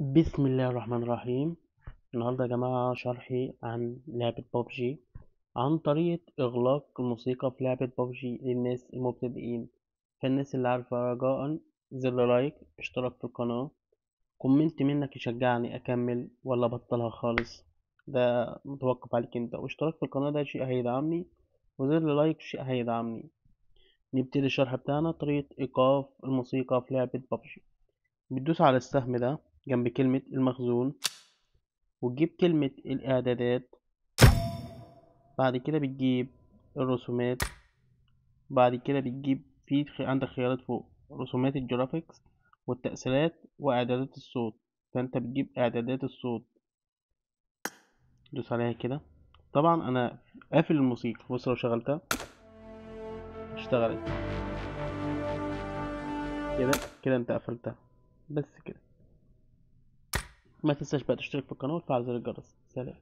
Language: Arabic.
بسم الله الرحمن الرحيم. النهاردة يا جماعة شرحي عن لعبة بابجي، عن طريقة إغلاق الموسيقى في لعبة بابجي للناس المبتدئين. فالناس اللي عارفة رجاء زر لايك، اشتراك في القناة، كومنت منك يشجعني أكمل ولا بطلها خالص، ده متوقف عليك انت. واشتراك في القناة ده شيء هيدعمني، وزر لايك شيء هيدعمني. نبتدي الشرح بتاعنا. طريقة إيقاف الموسيقى في لعبة بابجي: بتدوس على السهم ده جنب كلمة المخزون، وتجيب كلمة الإعدادات، بعد كده بتجيب الرسومات، بعد كده بتجيب عندك خيارات فوق: رسومات الجرافيكس والتأثيرات وإعدادات الصوت. فأنت بتجيب إعدادات الصوت، دوس عليها كده. طبعا أنا قافل الموسيقى، بص لو شغلتها اشتغلت كده. كده أنت قفلتها، بس كده. ما تنساش بقى تشترك في القناة وتفعل زر الجرس. سلام.